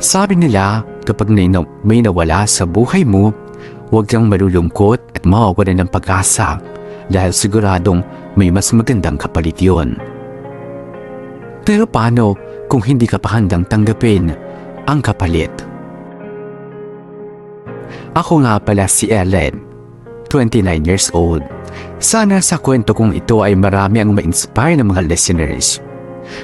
Sabi nila, kapag may nawala sa buhay mo, huwag kang malulungkot at mawawalan ng pag-asa dahil siguradong may mas magandang kapalit yun. Pero paano kung hindi ka pa handang tanggapin ang kapalit? Ako nga pala si Ellen, 29 years old. Sana sa kwento kong ito ay marami ang ma-inspire ng mga listeners.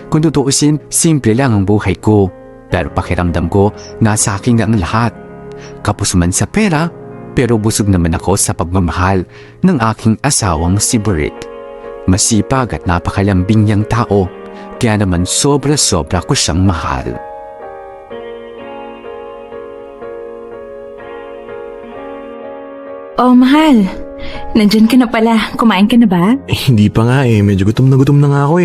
Kung tutuusin, simple lang ang buhay ko, pero pakiramdam ko nasa akin ang lahat. Kapos man sa pera, pero busog naman ako sa pagmamahal ng aking asawang si Bert. Masipag at napakalambing niyang tao, kaya naman sobra-sobra ko siyang mahal. Oh, mahal. Nandyan ka na pala. Kumain ka na ba? Hindi pa nga medyo gutom na nga ako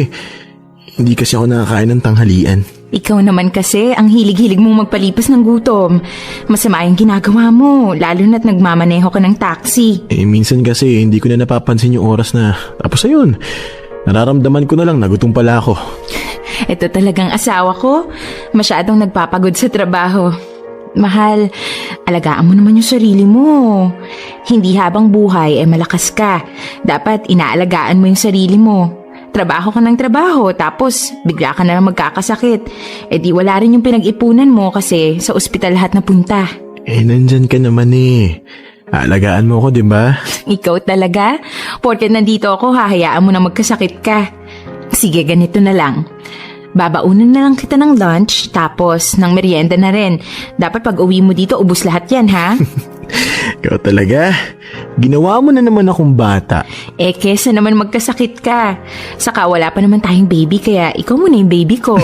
Hindi kasi ako nakakain ng tanghalian. Ikaw naman kasi, ang hilig-hilig mong magpalipas ng gutom. Masama yung ginagawa mo, lalo na't nagmamaneho ka ng taxi. Minsan kasi hindi ko na napapansin yung oras na. Tapos ayun, nararamdaman ko na lang na gutom pala ako. Ito talagang asawa ko. Masyadong nagpapagod sa trabaho. Mahal, alagaan mo naman yung sarili mo. Hindi habang buhay malakas ka. Dapat inaalagaan mo yung sarili mo. Trabaho ka ng trabaho, tapos bigla ka na lang magkakasakit. Di wala rin yung pinag-ipunan mo kasi sa ospital lahat napunta. Nandyan ka naman Aalagaan mo ako, di ba? Ikaw talaga? Porket nandito ako, hahayaan mo na magkasakit ka. Sige, ganito na lang. Babaunan na lang kita ng lunch, tapos ng merienda na rin. Dapat pag uwi mo dito, ubus lahat yan, ha? Ikaw talaga. Ginawa mo na naman akong bata. Kesa naman magkasakit ka. Saka wala pa naman tayong baby, kaya ikaw muna yung baby ko.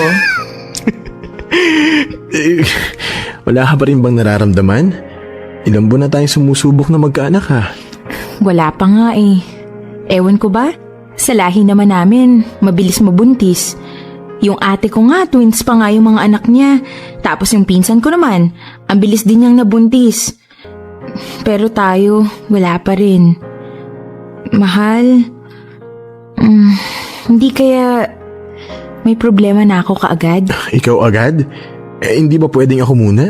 Wala ka pa rin bang nararamdaman? Ilang buwan na tayong sumusubok na magkaanak ha? Wala pa nga Ewan ko ba? Sa lahi naman namin, mabilis mabuntis. Yung ate ko nga, twins pa nga yung mga anak niya. Tapos yung pinsan ko naman, ang bilis din niyang nabuntis. Pero tayo, wala pa rin. Mahal, hindi kaya may problema na ako kaagad? Ikaw agad? Hindi ba pwedeng ako muna?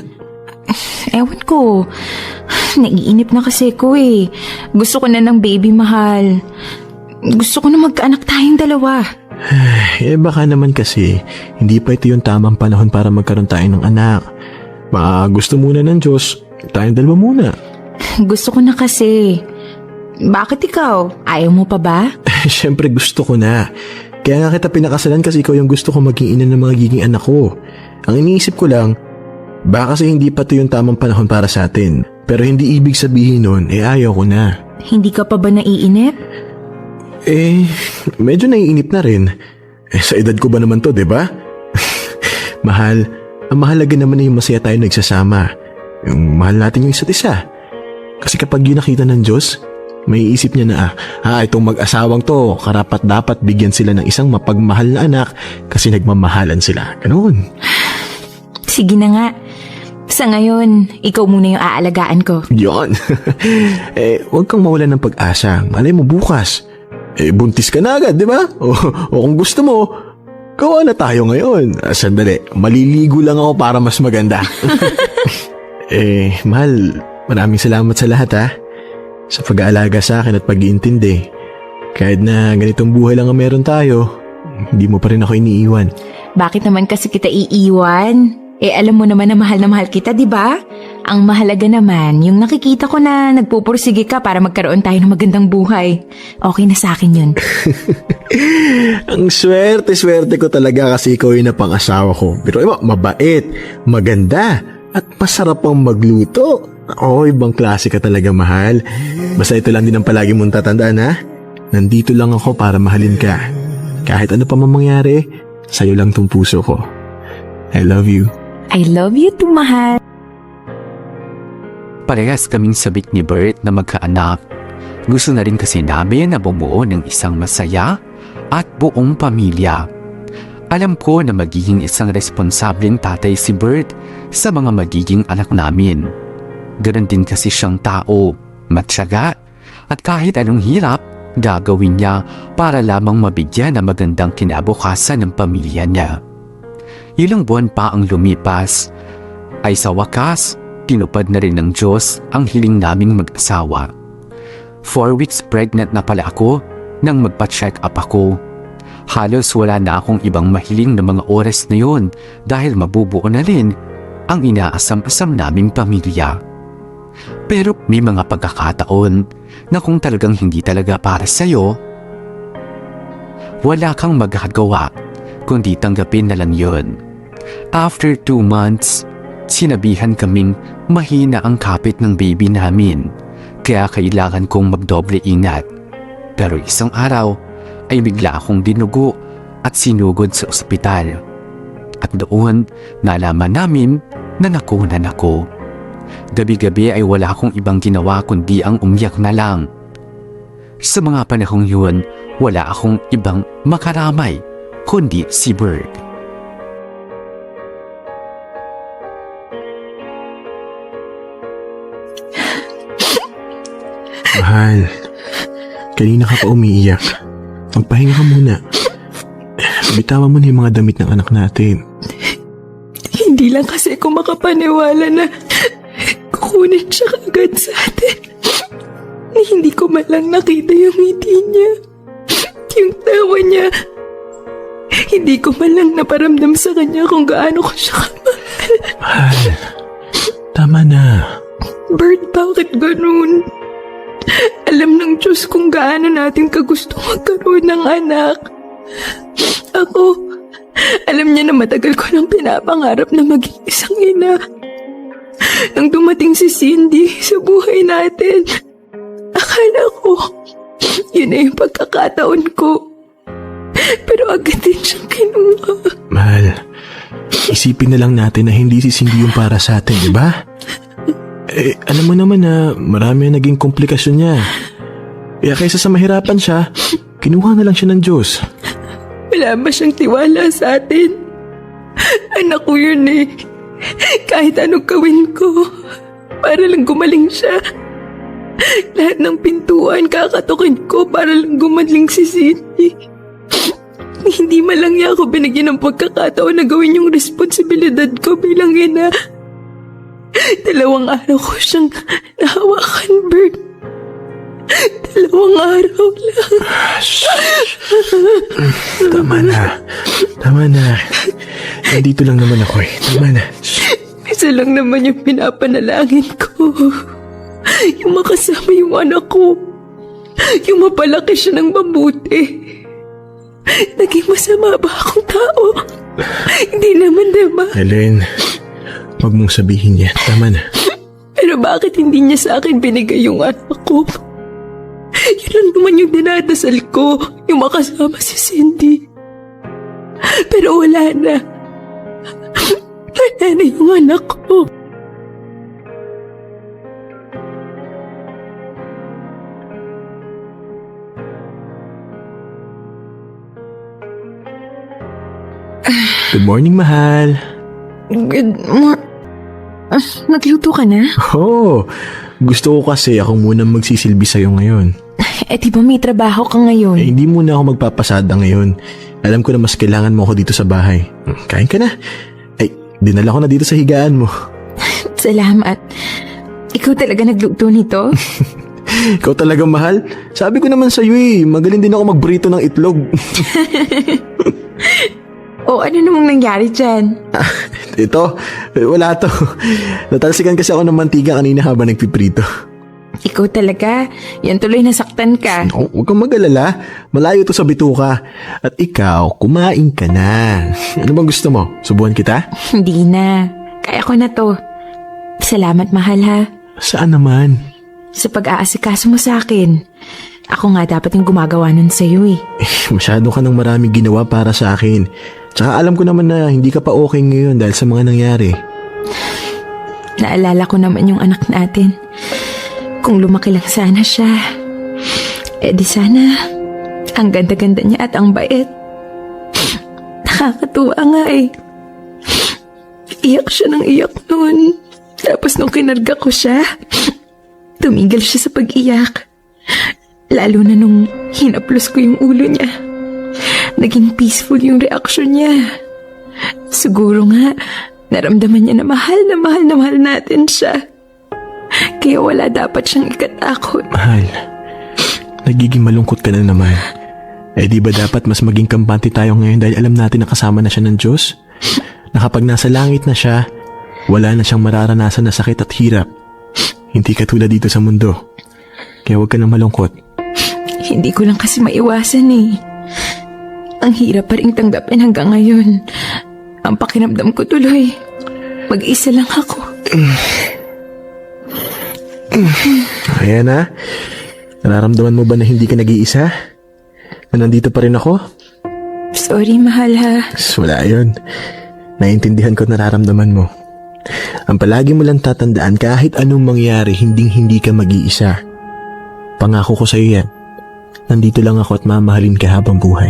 Ewan ko. Naiinip na kasi ko Gusto ko na ng baby, mahal. Gusto ko na magkaanak tayong dalawa. Baka naman kasi hindi pa ito yung tamang panahon para magkaroon tayo ng anak. Baka gusto muna ng Diyos, tayong dalawa muna. Gusto ko na kasi. Bakit ikaw? Ayaw mo pa ba? Siyempre gusto ko na. Kaya nga kita pinakasalan kasi ikaw yung gusto ko maging ina ng mga giging anak ko. Ang iniisip ko lang, baka kasi hindi pa ito yung tamang panahon para sa atin. Pero hindi ibig sabihin nun, ayaw ko na. Hindi ka pa ba naiinip? Medyo naiinip na rin. Sa edad ko ba naman to, diba? Mahal, ang mahalaga naman yung masaya tayo nagsasama. Yung mahal natin yung isa't isa. Kasi kapag yun nakita ng Diyos, may isip niya na, itong mag-asawang to, karapat dapat bigyan sila ng isang mapagmahal na anak kasi nagmamahalan sila. Ganun. Sige na nga. Sa ngayon, ikaw muna yung aalagaan ko. Yon. Huwag kang mawalan ng pag-asa. Malay mo bukas. Buntis ka na agad, di ba? O kung gusto mo, gawa na tayo ngayon. Sandali, maliligo lang ako para mas maganda. Mahal, maraming salamat sa lahat sa pag-aalaga sa akin at pag-iintindi. Kahit na ganitong buhay lang ang meron tayo, hindi mo pa rin ako iniiwan. Bakit naman kasi kita iiwan? Alam mo naman na mahal kita, di ba? Ang mahalaga naman, yung nakikita ko na nagpupursige ka para magkaroon tayo ng magandang buhay. Okay na sa akin yun. Ang swerte ko talaga kasi ikaw yung napang-asawa ko. Pero mabait, maganda, at masarap pang magluto. Ibang klase ka talaga, mahal. Basta ito lang din ang palagi mong tatandaan, Nandito lang ako para mahalin ka. Kahit ano pa man mangyari, sa'yo lang tong puso ko. I love you. I love you too, mahal. Parehas kaming sabik ni Bert na magkaanak. Gusto na rin kasi namin na bumuo ng isang masaya at buong pamilya. Alam ko na magiging isang responsableng tatay si Bert sa mga magiging anak namin. Ganon din kasi siyang tao, matyaga, at kahit anong hirap, gagawin niya para lamang mabigyan ng magandang kinabukasan ng pamilya niya. Ilang buwan pa ang lumipas, ay sa wakas, tinupad na rin ng Diyos ang hiling naming mag-asawa. 4 weeks pregnant na pala ako nang magpa-check up ako. Halos wala na akong ibang mahiling na mga oras na yon dahil mabubuo na rin ang inaasam-asam naming pamilya. Pero may mga pagkakataon na kung talagang hindi talaga para sa'yo, wala kang magagawa kundi tanggapin na lang yun. After 2 months, sinabihan kaming mahina ang kapit ng baby namin, kaya kailangan kong magdoble ingat. Pero isang araw ay bigla akong dinugo at sinugod sa ospital. At doon nalaman namin na nakunan ako. Gabi-gabi ay wala akong ibang ginawa kundi ang umiyak na lang. Sa mga panahong yun, wala akong ibang makaramay kundi si Bird. Mahal, kanina ka pa umiiyak. Magpahinga ka muna. Bitawan mo na yung mga damit ng anak natin. Hindi lang kasi ako makapaniwala na kukunin siya agad sa atin. Hindi ko man lang nakita yung ngiti niya, yung tawa niya. Hindi ko man lang naparamdam sa kanya kung gaano ko siya kamahal. Mahal, tama na. Bert, bakit ganun? Alam ng Diyos kung gaano natin kagusto magkaroon ng anak. Ako, alam niya na matagal ko nang pinapangarap na maging isang ina. Nang dumating si Cindy sa buhay natin, akala ko, yun na yung pagkakataon ko. Pero agad din siyang kinuha. Mahal, isipin na lang natin na hindi si Cindy yung para sa atin, di ba? Alam mo naman na marami ang naging komplikasyon niya. Kaya kaysa sa mahirapan siya, kinuha na lang siya ng Diyos. Wala ba siyang tiwala sa atin? Anak ko yun eh. Kahit anong gawin ko, para lang gumaling siya. Lahat ng pintuan kakatukin ko para lang gumaling si Cindy. Hindi man lang niya ako binigyan ng pagkakataon na gawin yung responsibilidad ko bilang ina. 2 araw ko siyang nahawakan, Bert. 2 araw lang. Tama na. Nandito lang naman ako eh. Tama na. Isa lang naman yung pinapanalangin ko. Yung makasama yung anak ko. Yung mapalaki siya ng mabuti. Naging masama ba akong tao? Hindi naman, diba? Helen, huwag mong sabihin yan. Tama na. Pero bakit hindi niya sa akin binigay yung anak ko? Yun lang naman yung dinadasal ko, yung makasama si Cindy. Pero wala na. Wala na yung anak ko. Good morning, mahal. Nagluto ka na? Oh, gusto ko kasi ako muna magsisilbi sa'yo ngayon. Eh di ba may trabaho ka ngayon? Hindi muna ako magpapasada ngayon. Alam ko na mas kailangan mo ako dito sa bahay. Kain ka na. Ay, dinala ko na dito sa higaan mo. Salamat. Ikaw talaga nagluto nito? Ikaw talaga mahal. Sabi ko naman sa'yo eh, magaling din ako magbrito ng itlog. O ano namang nangyari dyan? Ito, wala to. Natalsikan kasi ako ng mantiga kanina habang nagpiprito. Ikaw talaga. Yan tuloy nasaktan ka. No, huwag kang mag-alala. Malayo to sa bituka. At ikaw, kumain ka na. Ano bang gusto mo? Subuhan kita? Hindi na. Kaya ko na to. Salamat, mahal ha. Saan naman? Sa pag-aasikaso mo sa akin. Ako nga dapat yung gumagawa nun sa'yo eh. Masyado ka ng marami ginawa para sa akin. Tsaka alam ko naman na hindi ka pa okay ngayon dahil sa mga nangyari. Naalala ko naman yung anak natin. Kung lumaki lang sana siya, eh di sana ang ganda-ganda niya at ang bait. Nakakatuwa nga eh. Iyak siya ng iyak noon. Tapos nung kinarga ko siya, tumigil siya sa pag-iyak. Lalo na nung hinaplos ko yung ulo niya. Naging peaceful yung reaksyon niya. Siguro nga, Naramdaman niya na mahal natin siya. Kaya wala dapat siyang ikatakot. Mahal, nagiging malungkot ka na naman. Eh di ba dapat mas maging kampante tayo ngayon dahil alam natin na kasama na siya ng Diyos? Na kapag nasa langit na siya, wala na siyang mararanasan na sakit at hirap. Hindi katulad dito sa mundo. Kaya huwag ka nang malungkot. Hindi ko lang kasi maiwasan eh. Ang hirap pa rin tanggapin hanggang ngayon. Ang pakiramdam ko tuloy, mag-isa lang ako. Ayan na. Nararamdaman mo ba na hindi ka nag-iisa? Na nandito pa rin ako? Sorry, mahal ha. Wala yun. Naiintindihan ko nararamdaman mo. Ang palagi mo lang tatandaan kahit anong mangyari, hindi ka mag-iisa. Pangako ko sa iyo yan. Nandito lang ako at mamahalin ka habang buhay.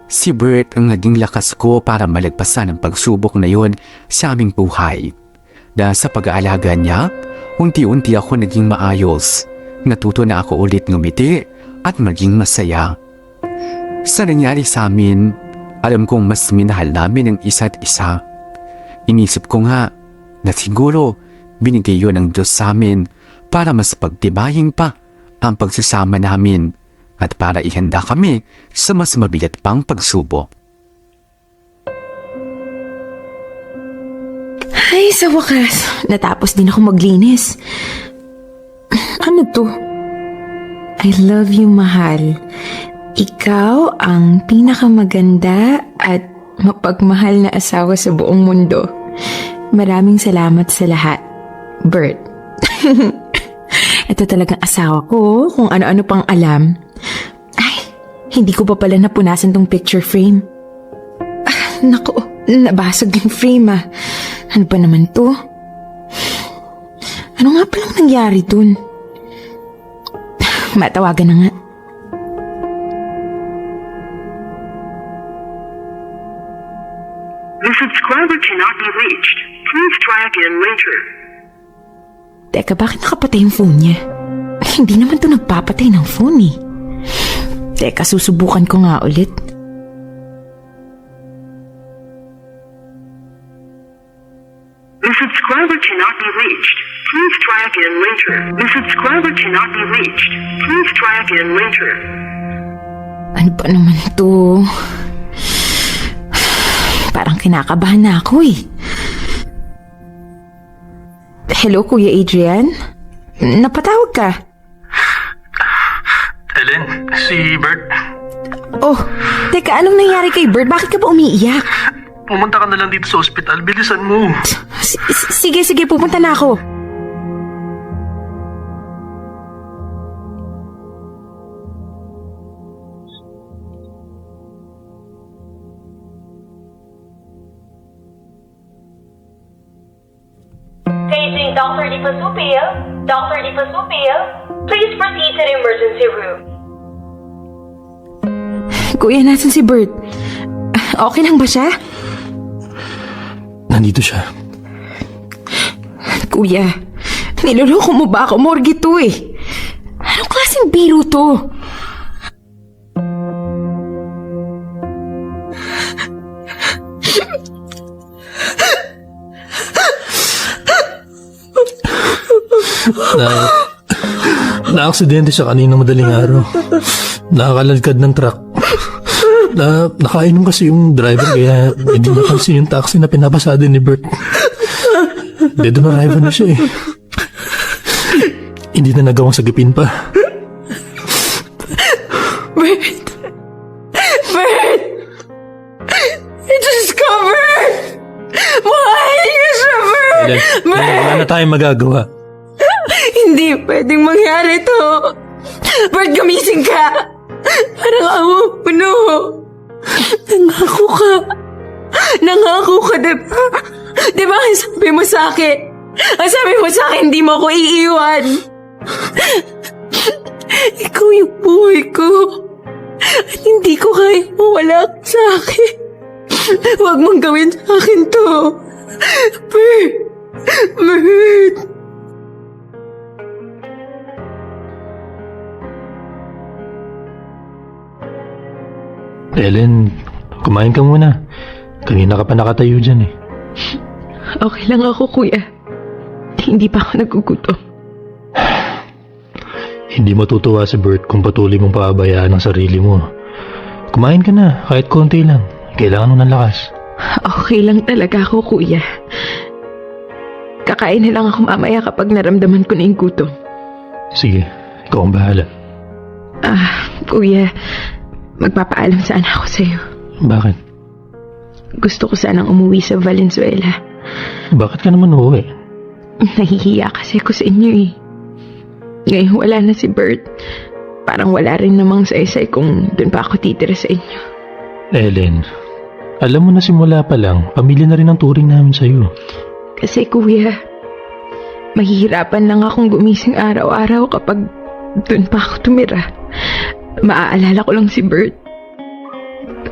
Si Bert ang naging lakas ko para malagpasan ang pagsubok na yon sa aming buhay. Dahil sa pag-aalaga niya, unti-unti ako naging maayos. Natuto na ako ulit ngumiti at maging masaya. Sa nangyari sa amin, alam kong mas minahal namin ang isa't isa. Inisip ko nga na siguro binigay yun ng Diyos sa amin para mas pagtibayin pa ang pagsasama namin at para ihanda kami sa mas mabigat pang pagsubok. Ay, sa wakas, natapos din ako maglinis. Ano to? I love you, mahal. Ikaw ang pinakamaganda at mapagmahal na asawa sa buong mundo. Maraming salamat sa lahat, Bert. Ito talagang asawa ko, kung ano-ano pang alam. Ay, hindi ko pa pala napunasan tong picture frame. Naku, nabasag yung frame ah. Ano ba naman to? Ano nga palang nangyari dun? Matawagan na nga. The subscriber cannot be reached. Please try again later. Teka, bakit nakapatay yung phone niya? Hindi naman to nagpapatay ng phone eh. Teka, susubukan ko nga ulit. The subscriber cannot be reached. Please try again later. The subscriber cannot be reached. Please try again later. Ano ba naman to? Parang kinakabahan na ako eh. Hello, Kuya Adrian? Napatawag ka? Helen, si Bert. Oh, teka, anong nangyari kay Bert? Bakit ka ba umiiyak? Pumunta ka na lang dito sa ospital. Bilisan mo. Sige, pupunta na ako. Paging Dr. Di Pasupil. Dr. Di Pasupil, please proceed to the emergency room. Kuya, nasan si Bert? Okay lang ba siya? Nandito siya. Kuya, niloloko mo ba ako? Morgue to eh. Anong klaseng biro to? Na-aksidente siya kanina madaling araw. Nakakalalkad ng truck. Nakainom kasi yung driver kaya hindi napansin yung taxi na pinapasada ni Bert. Dead on arrival na siya eh. Hindi na nagawang sagipin pa. Bert! It is covered! Mahal niyo siya, Bert! Wala na tayong magagawa. Hindi pwedeng mangyari to. Bert, gumising ka! Parang awa mo, no? Nangako ka, diba? Diba ang sabi mo sa akin? Ang sabi mo sa akin, hindi mo ako iiwan. Ikaw yung buhay ko. At hindi ko kaya mawala ka sa akin. Huwag mong gawin sa akin to. Bert! Ellen, kumain ka muna. Kanina ka pa nakatayo dyan eh. Okay lang ako, kuya. Hindi pa ako nagugutom. Hindi matutuwa si Bert kung patuloy mong paabayaan ang sarili mo. Kumain ka na, kahit konti lang. Kailangan mo ng lakas. Okay lang talaga ako, kuya. Kakain na lang ako mamaya kapag naramdaman ko na yung gutom. Sige, ikaw ang bahala. Kuya, magpapaalam sana ako sa'yo. Bakit? Gusto ko sanang umuwi sa Valenzuela. Bakit ka naman uuwi? Nahihiya kasi ako sa inyo eh. Ngayon wala na si Bert. Parang wala rin namang saysay kung doon pa ako titira sa inyo. Ellen, alam mo na simula pa lang, pamilya na rin ang turing namin sa'yo. Kasi kuya, mahihirapan lang akong gumising araw-araw kapag doon pa ako tumira. Maaalala ko lang si Bert.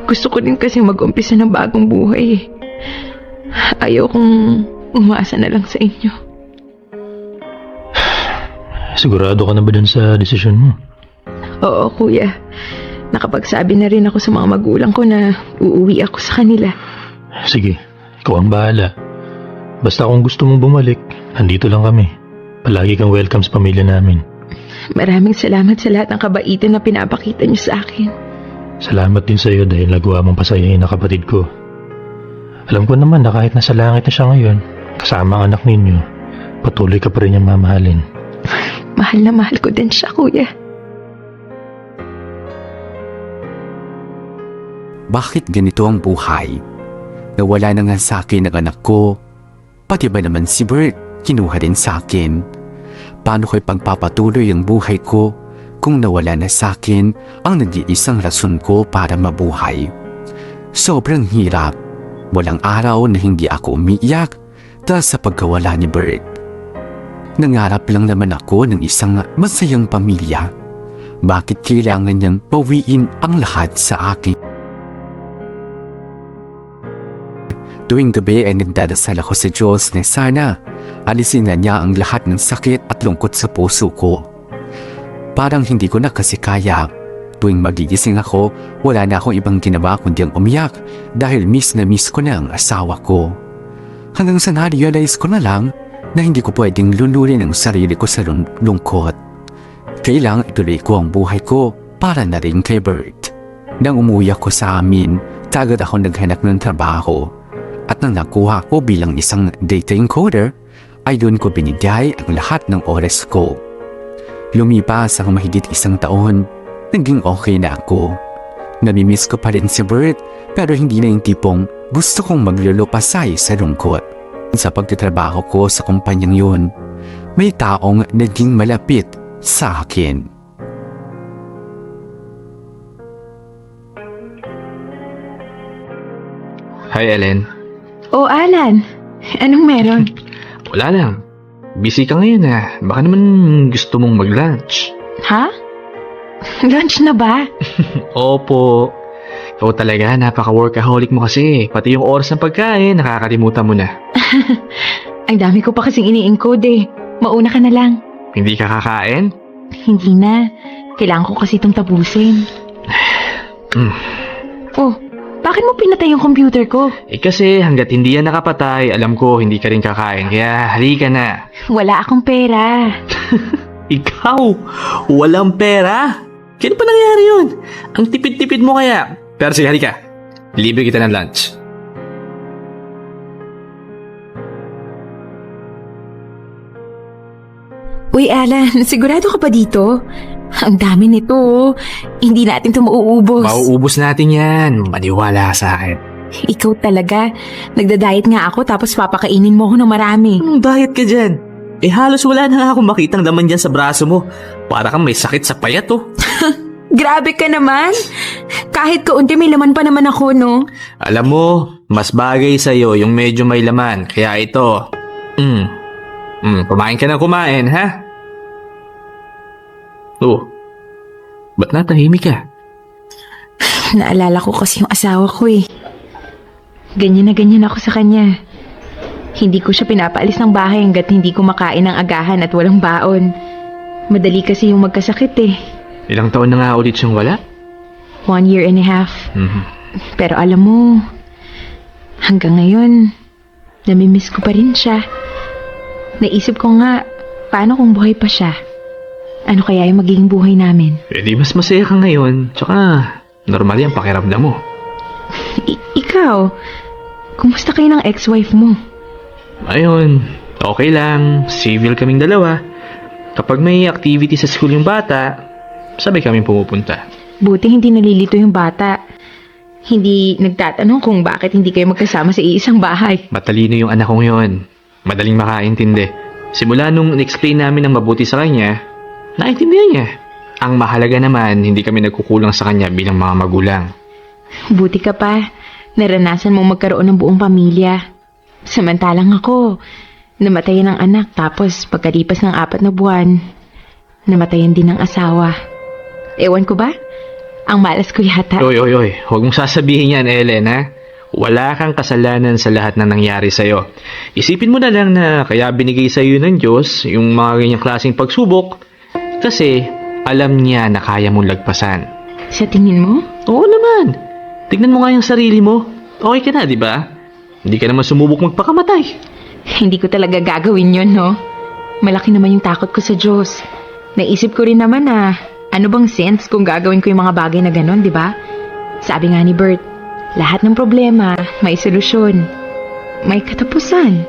Gusto ko din kasi mag-umpisa ng bagong buhay eh. Ayaw kong umasa na lang sa inyo. Sigurado ka na ba dun sa desisyon mo? Oo, kuya. Nakapagsabi na rin ako sa mga magulang ko na uuwi ako sa kanila. Sige, ikaw ang bahala. Basta kung gusto mong bumalik, nandito lang kami. Palagi kang welcome sa pamilya namin. Maraming salamat sa lahat ng kabaitan na pinapakita niyo sa akin. Salamat din sa iyo dahil nagawa mong pasayahin ang kapatid ko. Alam ko naman na kahit nasa langit na siya ngayon, kasama ang anak ninyo, patuloy ka pa rin niyang mamahalin. Mahal na mahal ko din siya, kuya. Bakit ganito ang buhay? Nawala na nga sa akin ang anak ko. Pati ba naman si Bert, kinuha din sa akin. Paano ko'y pagpapatuloy ang buhay ko kung nawala na sa akin ang nag-iisang rason ko para mabuhay? Sobrang hirap. Walang araw na hindi ako umiiyak dahil sa pagkawala ni Bert. Nangarap lang naman ako ng isang masayang pamilya. Bakit kailangan niyang pawiin ang lahat sa akin? Tuwing gabi ay nagdadasal ako sa Diyos na sana alisin na niya ang lahat ng sakit at lungkot sa puso ko. Parang hindi ko na kasi kaya. Tuwing magigising ako, wala na akong ibang ginawa kundi ang umiyak dahil miss na miss ko na ang asawa ko. Hanggang sa na-realize ko na lang na hindi ko pwedeng lulurin ang sarili ko sa lungkot. Kailangang ituloy ko ang buhay ko para na rin kay Bert. Nang umuwi ako sa amin, tagad ako naghanap ng trabaho. At nang nakuha ko bilang isang data encoder, ay doon ko binigay ang lahat ng oras ko. Lumipas ang mahigit 1 taon, naging okay na ako. Namimiss ko pa rin si Bert, pero hindi na yung tipong gusto kong maglulupasay sa lungkot. Sa pagtatrabaho ko sa kumpanyang yun, may taong naging malapit sa akin. Hi, Ellen. Oh, Alan. Anong meron? Wala lang. Busy ka ngayon ah. Baka naman gusto mong mag-lunch. Ha? Lunch na ba? Opo. Ikaw talaga, napaka-workaholic mo kasi. Pati yung oras ng pagkain, nakakalimutan mo na. Ang dami ko pa kasing ini-encode eh. Mauna ka na lang. Hindi ka kakain? Hindi na. Kailangan ko kasi itong tapusin. Oh, bakit mo pinatay yung computer ko? Eh kasi hanggat hindi yan nakapatay, alam ko hindi ka rin kakain. Kaya halika na. Wala akong pera. Ikaw? Walang pera? Kailan pa nangyari yun? Ang tipid-tipid mo kaya. Pero sige, halika. Libre kita ng lunch. Uy, Alan, sigurado ka pa dito? Ang dami nito, oh. Hindi natin ito mauubos. Mauubos natin yan. Maniwala sa akin. Ikaw talaga. Nagda-diet nga ako tapos papakainin mo ako ng marami. Anong diet ka dyan? Eh halos wala na nga akong makitang laman dyan sa braso mo. Para kang may sakit sa payat oh. Grabe ka naman. Kahit kaunti may laman pa naman ako, no? Alam mo, mas bagay sa'yo yung medyo may laman. Kaya ito. Kumain ka na kumain, ha? Oh, ba't natahimik ka? Naalala ko kasi yung asawa ko eh. Ganyan na ganyan ako sa kanya. Hindi ko siya pinapaalis ng bahay hanggat hindi ko makain ng agahan at walang baon. Madali kasi yung magkasakit eh. Ilang taon na nga ulit siyang wala? 1.5 years. Mhm. Pero alam mo, hanggang ngayon, namimiss ko pa rin siya. Naisip ko nga, paano kung buhay pa siya? Ano kaya yung magiging buhay namin? Eh di mas masaya ka ngayon. Tsaka, normal yan pakiramdam mo. Ikaw, kumusta kayo ng ex-wife mo? Ayun, okay lang. Civil kaming dalawa. Kapag may activity sa school yung bata, sabay kaming pumupunta. Buti hindi nalilito yung bata. Hindi nagtatanong kung bakit hindi kayo magkasama sa iisang bahay. Matalino yung anak kong yon. Madaling makaintindi. Simula nung in-explain namin ng mabuti sa kanya, naintindihan niya. Ang mahalaga naman, hindi kami nagkukulang sa kanya bilang mga magulang. Buti ka pa, naranasan mong magkaroon ng buong pamilya. Samantalang ako, namatayan ng anak tapos pagkalipas ng 4 na buwan, namatayan din ng asawa. Ewan ko ba? Ang malas ko yata. Oy, huwag mong sasabihin yan, Ellen, ha? Wala kang kasalanan sa lahat na nangyari sa'yo. Isipin mo na lang na kaya binigay sa'yo ng Diyos yung mga ganyang klaseng pagsubok kasi alam niya na kaya mong lagpasan. Sa tingin mo? Oo naman. Tignan mo nga yung sarili mo. Okay ka na, di ba? Hindi ka naman sumubok magpakamatay. Hindi ko talaga gagawin yon, no? Malaki naman yung takot ko sa Diyos. Naisip ko rin naman na ano bang sense kung gagawin ko yung mga bagay na ganon, di ba? Sabi nga ni Bert, lahat ng problema may solusyon. May katapusan.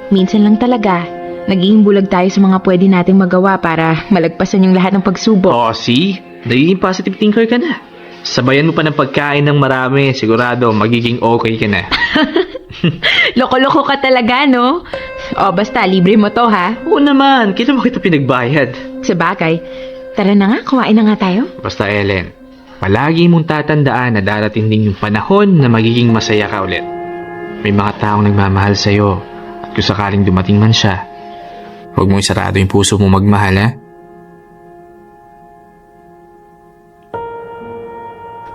Minsan lang talaga, naging bulag tayo sa mga pwede nating magawa para malagpasan yung lahat ng pagsubok. Oh, see? Nagiging positive thinker ka na. Sabayan mo pa ng pagkain ng marami, sigurado magiging okay ka na. Loko-loko ka talaga, no? O, basta, libre mo to, ha? Oo naman, kailan mo kita pinagbayad? Sa bagay, tara na nga, kumain na nga tayo. Basta Ellen, palagi mong tatandaan na darating din yung panahon na magiging masaya ka ulit. May mga taong nagmamahal sa'yo at kung sakaling dumating man siya, huwag mong isarado yung puso mo magmahal, ha?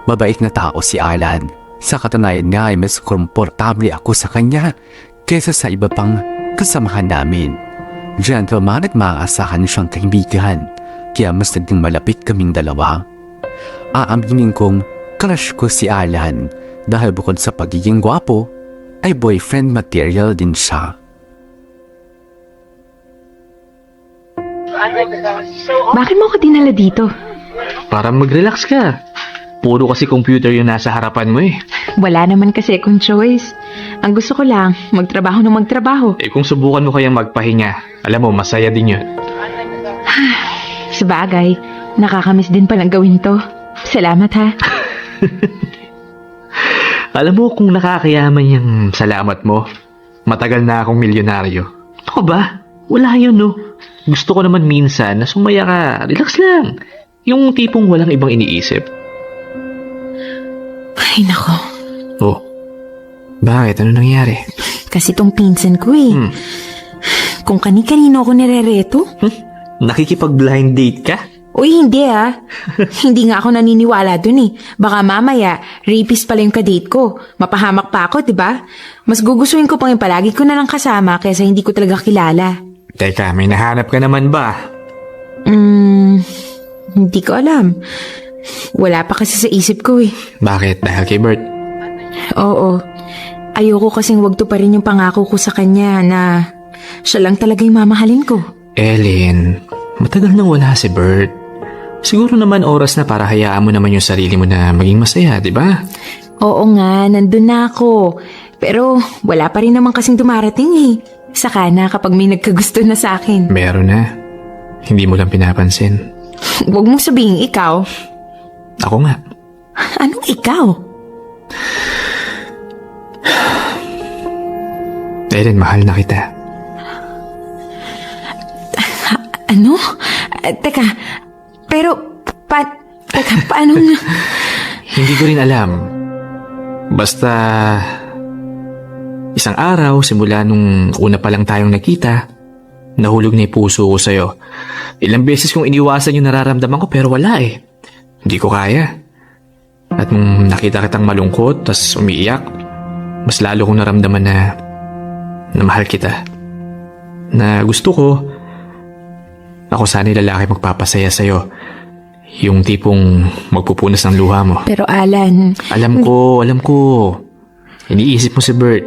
Mabait na tao si Alan. Sa katunayan nga ay mas komportable ako sa kanya kaysa sa iba pang kasamahan namin. Gentleman at maaasahan siyang kaibigan, kaya mas naging malapit kaming dalawa. Aaminin kong crush ko si Alan dahil bukod sa pagiging gwapo, ay boyfriend material din siya. Bakit mo ako dinala dito? Para mag-relax ka. Puro kasi computer yung nasa harapan mo eh. Wala naman kasi akong choice. Ang gusto ko lang, magtrabaho na magtrabaho. Eh kung subukan mo kayang magpahinga, alam mo, masaya din yun. Sa bagay, nakakamiss din palang gawin to. Salamat, ha? Alam mo kung nakakayaman yung salamat mo, matagal na akong milyonaryo. Ako ba? Wala yun, no? Gusto ko naman minsan na sumaya ka, relax lang. Yung tipong walang ibang iniisip. Ay, nako. Oh, bakit? Ano nangyari? Kasi tong pinsan ko eh. Kung kani-kanino ako nirereto. Nakikipag-blind date ka? Uy, hindi ah. Hindi nga ako naniniwala dun eh. Baka mamaya, rapist pala yung kadate ko. Mapahamak pa ako, diba? Mas gugustuhin ko pang yung palagi ko na lang kasama kaysa hindi ko talaga kilala. Teka, may nahanap ka naman ba? Hindi ko alam. Wala pa kasi sa isip ko eh. Bakit? Dahil kay Bert? Oo. Ayoko kasing wag to pa rin yung pangako ko sa kanya na siya lang talaga yung mamahalin ko. Ellen, matagal nang wala si Bert. Siguro naman oras na para hayaan mo naman yung sarili mo na maging masaya, di ba? Oo nga, nandun na ako. Pero wala pa rin naman kasing dumarating eh. Saka na kapag may nagkagusto na sa akin. Meron na. Hindi mo lang pinapansin. Huwag mong sabihin ikaw. Ako nga. Anong ikaw? Ellen, mahal na kita. Ano? Teka, pero teka, paano nga? Hindi ko rin alam. Basta isang araw, simula nung una pa lang tayong nakita, nahulog na yung puso ko sa'yo. Ilang beses kong iniwasan yung nararamdaman ko pero wala eh. Hindi ko kaya. At nung nakita kitang malungkot tas umiiyak, mas lalo kong naramdaman na mahal kita. Na gusto ko, ako sana yung lalaki magpapasaya sa'yo. Yung tipong magpupunas ng luha mo. Pero Alan, Alam ko. Iniisip mo si Bert.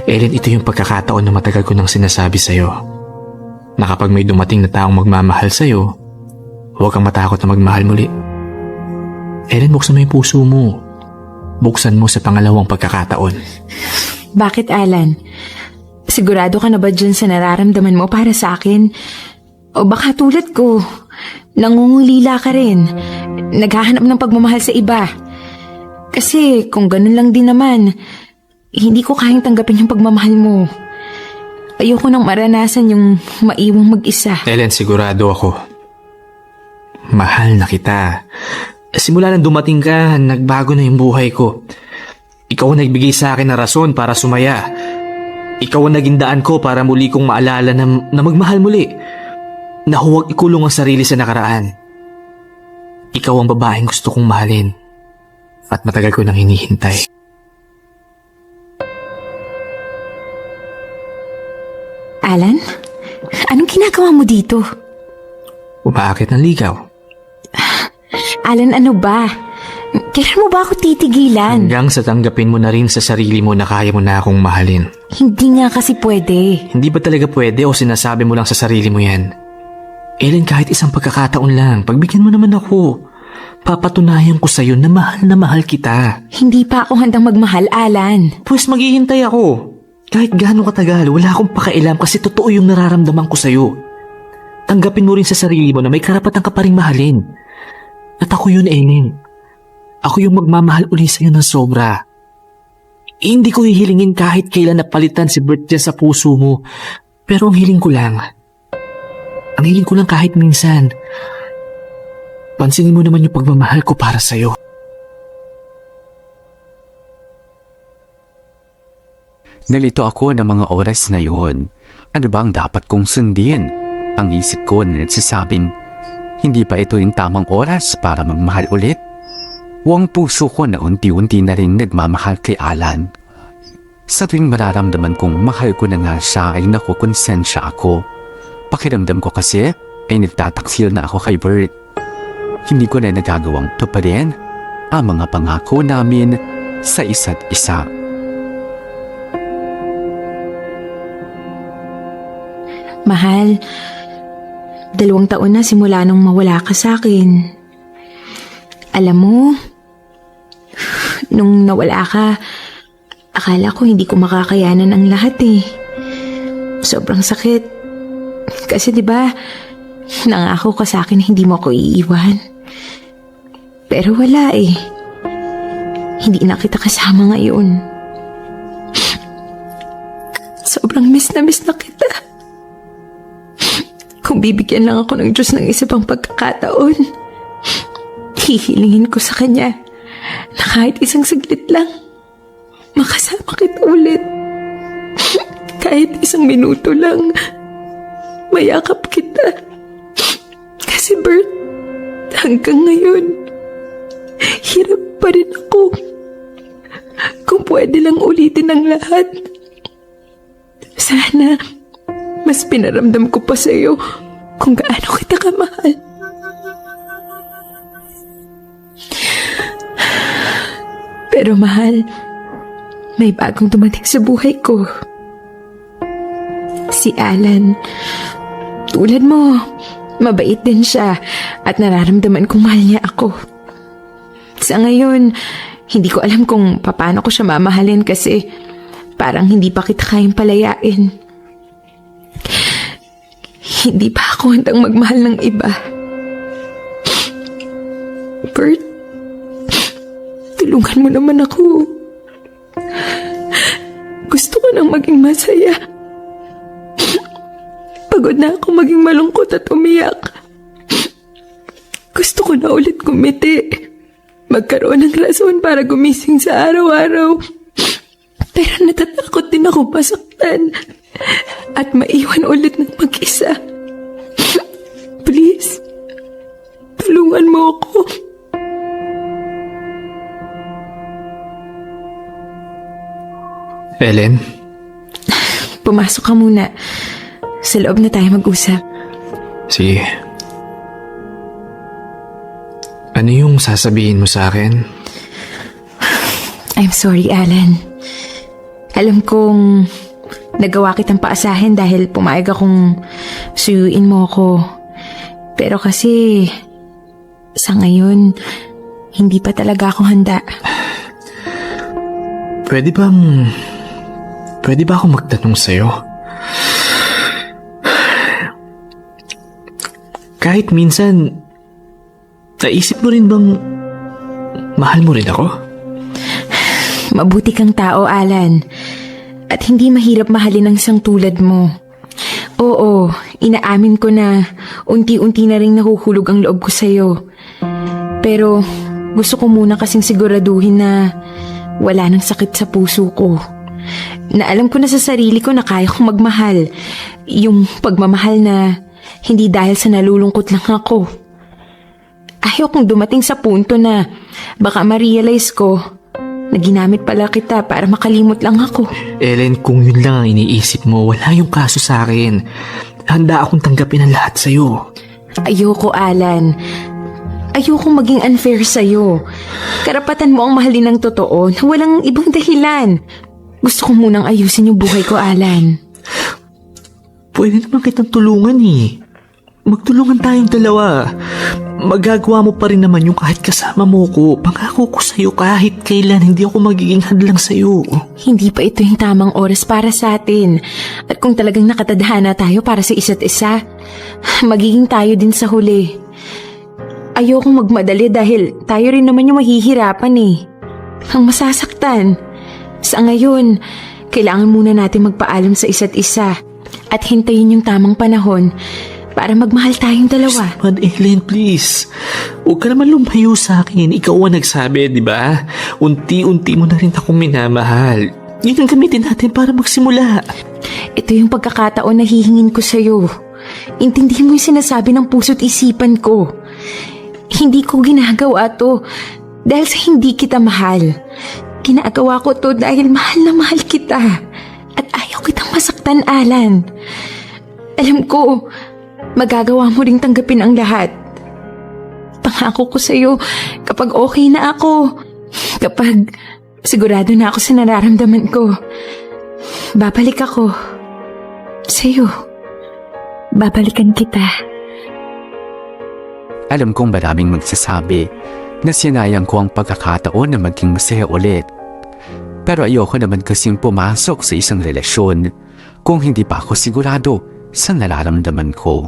Ellen, ito yung pagkakataon na matagal ko nang sinasabi sa'yo. Na kapag may dumating na taong magmamahal sa'yo, huwag kang matakot na magmahal muli. Ellen, buksan mo yung puso mo. Buksan mo sa pangalawang pagkakataon. bakit Alan? Sigurado ka na ba dyan sa nararamdaman mo para sa akin? O baka tulad ko, nangungulila ka rin. Naghahanap ng pagmamahal sa iba. Kasi kung ganun lang din naman, hindi ko kayang tanggapin yung pagmamahal mo. Ayoko nang maranasan yung maiwang mag-isa. Ellen, sigurado ako. Mahal na kita. Simula nang dumating ka, nagbago na yung buhay ko. Ikaw ang nagbigay sa akin ng rason para sumaya. Ikaw ang naging daan ko para muli kong maalala na magmahal muli. Na huwag ikulong ang sarili sa nakaraan. Ikaw ang babaeng gusto kong mahalin. At matagal ko nang hinihintay. Alan? Anong ginagawa mo dito? Umaakit ng ligaw. Alan, ano ba? Kailan mo ba ako titigilan? Hanggang sa tanggapin mo na rin sa sarili mo na kaya mo na akong mahalin. Hindi nga kasi pwede. Hindi ba talaga pwede o sinasabi mo lang sa sarili mo yan? Ellen, kahit isang pagkakataon lang, pagbigyan mo naman ako. Papatunayan ko sa'yo na mahal kita. Hindi pa ako handang magmahal, Alan. Pues maghihintay ako. Kahit gaano katagal, wala akong pakailam kasi totoo yung nararamdaman ko sa'yo. Tanggapin mo rin sa sarili mo na may karapatan ka pa rin mahalin. At ako yun, Ellen. Ako yung magmamahal uli sa'yo ng sobra. Hindi ko hihilingin kahit kailan napalitan si Bert dyan sa puso mo. Pero ang hiling ko lang kahit minsan, pansinin mo naman yung pagmamahal ko para sa'yo. Nalito ako ng mga oras na yun. Ano ba ang dapat kong sundin? Ang isip ko na nagsasabing, hindi pa ito yung tamang oras para magmahal ulit. Huwag puso ko na unti-unti na rin nagmamahal kay Alan. Sa tuwing mararamdaman kong mahal ko na nga siya ay nakukonsensya ako. Pakiramdam ko kasi ay nagtataksil na ako kay Bert. Hindi ko na nagagawang tuparin ang mga pangako namin sa isa't isa. Mahal, 2 taon na simula nung mawala ka sa akin. Alam mo, nung nawala ka, akala ko hindi ko makakayanan ang lahat eh. Sobrang sakit. Kasi 'di ba, nangako ka sa akin na hindi mo ako iiwan. Pero wala eh. Hindi na kita kasama ngayon. Sobrang miss na kita. Kung bibigyan lang ako ng Diyos ng isa pang pagkakataon, hihilingin ko sa Kanya na kahit isang saglit lang, makasama kita ulit. Kahit isang minuto lang, mayakap kita. Kasi Bert, hanggang ngayon, hirap pa rin ako. Kung pwede lang ulitin ang lahat, sana mas pinaramdam ko pa sa'yo kung gaano kita kamahal. Pero mahal, may bagong dumating sa buhay ko. Si Alan. Tulad mo, mabait din siya at nararamdaman kong mahal niya ako. Sa ngayon, hindi ko alam kung paano ko siya mamahalin kasi parang hindi pa kita kayang palayain. Hindi pa ako handang magmahal ng iba. Bert, tulungan mo naman ako. Gusto ko nang maging masaya. Pagod na ako maging malungkot at umiyak. Gusto ko na ulit kumiti. Magkaroon ng rason para gumising sa araw-araw. Pero natatakot din ako masaktan at maiwan ulit ng mag-isa. Please, tulungan mo ako. Ellen? Pumasok ka muna. Sa loob na tayo mag-usap. Sige. Ano yung sasabihin mo sa akin? I'm sorry, Alan. Alam kong nagawa kitang paasahin dahil pumayag akong suyuin mo ko. Pero kasi sa ngayon, hindi pa talaga ako handa. Pwede ba ako magtanong sa'yo? Kahit minsan, naisip mo rin bang mahal mo rin ako? Mabuti kang tao, Alan. At hindi mahirap mahalin ang isang tulad mo. Oo, inaamin ko na unti-unti na rin nahuhulog ang loob ko sa'yo. Pero gusto ko muna kasing siguraduhin na wala nang sakit sa puso ko. Na alam ko na sa sarili ko na kaya kong magmahal. Yung pagmamahal na hindi dahil sa nalulungkot lang ako. Ayaw kong dumating sa punto na baka ma-realize ko na ginamit pala kita para makalimot lang ako. Ellen, kung yun lang ang iniisip mo, wala yung kaso sa akin. Handa akong tanggapin ang lahat sa'yo. Ayoko, Alan. Ayokong maging unfair sa'yo. Karapatan mo ang mahalin ng totoo na walang ibang dahilan. Gusto ko munang ayusin yung buhay ko, Alan. Pwede naman kitang tulungan eh. Magtulungan tayong dalawa. Magagawa mo pa rin naman yung kahit kasama mo ko. Pangako ko sa'yo kahit kailan hindi ako magiging hadlang sa'yo. Hindi pa ito yung tamang oras para sa atin. At kung talagang nakatadhana tayo para sa isa't isa, magiging tayo din sa huli. Ayokong magmadali dahil tayo rin naman yung mahihirapan eh. Ang masasaktan. Sa ngayon, kailangan muna natin magpaalam sa isa't isa at hintayin yung tamang panahon para magmahal tayong dalawa. Man, Ellen, please. Huwag ka naman lumayo sa akin. Ikaw ang nagsabi, di ba? Unti-unti mo na rin akong minamahal. Yun ang gamitin natin para magsimula. Ito yung pagkakataon na hihingin ko sa'yo. Intindihin mo yung sinasabi ng puso't isipan ko. Hindi ko ginagawa to dahil sa hindi kita mahal. Ginagawa ko to dahil mahal na mahal kita. At ayaw kitang masaktan, Alan. Alam ko, magagawa mo ring tanggapin ang lahat. Pangako ko sa'yo, kapag okay na ako, kapag sigurado na ako sa nararamdaman ko, babalik ako sa'yo. Babalikan kita. Alam kong maraming magsasabi na sinayang ko ang pagkakataon na maging masaya ulit. Pero ayoko naman kasing pumasok sa isang relasyon kung hindi pa ako sigurado sa nararamdaman ko.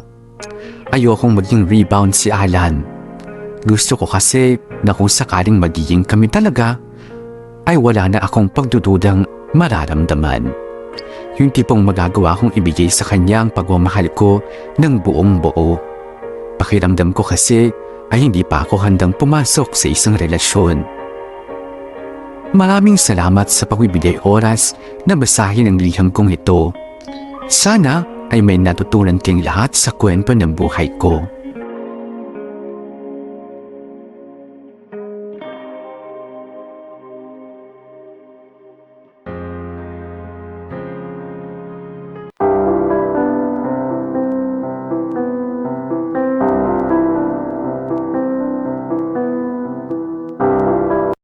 Ayokong maging rebound si Alan. Gusto ko kasi na kung sakaling magiging kami talaga, ay wala na akong pagdududang mararamdaman. Yung tipong magagawa kong ibigay sa kanya ang pagmamahal ko ng buong buo. Pakiramdam ko kasi ay hindi pa ako handang pumasok sa isang relasyon. Maraming salamat sa pagbibigay oras na basahin ang liham kong ito. Sana ay may natutunan kayong lahat sa kwento ng buhay ko.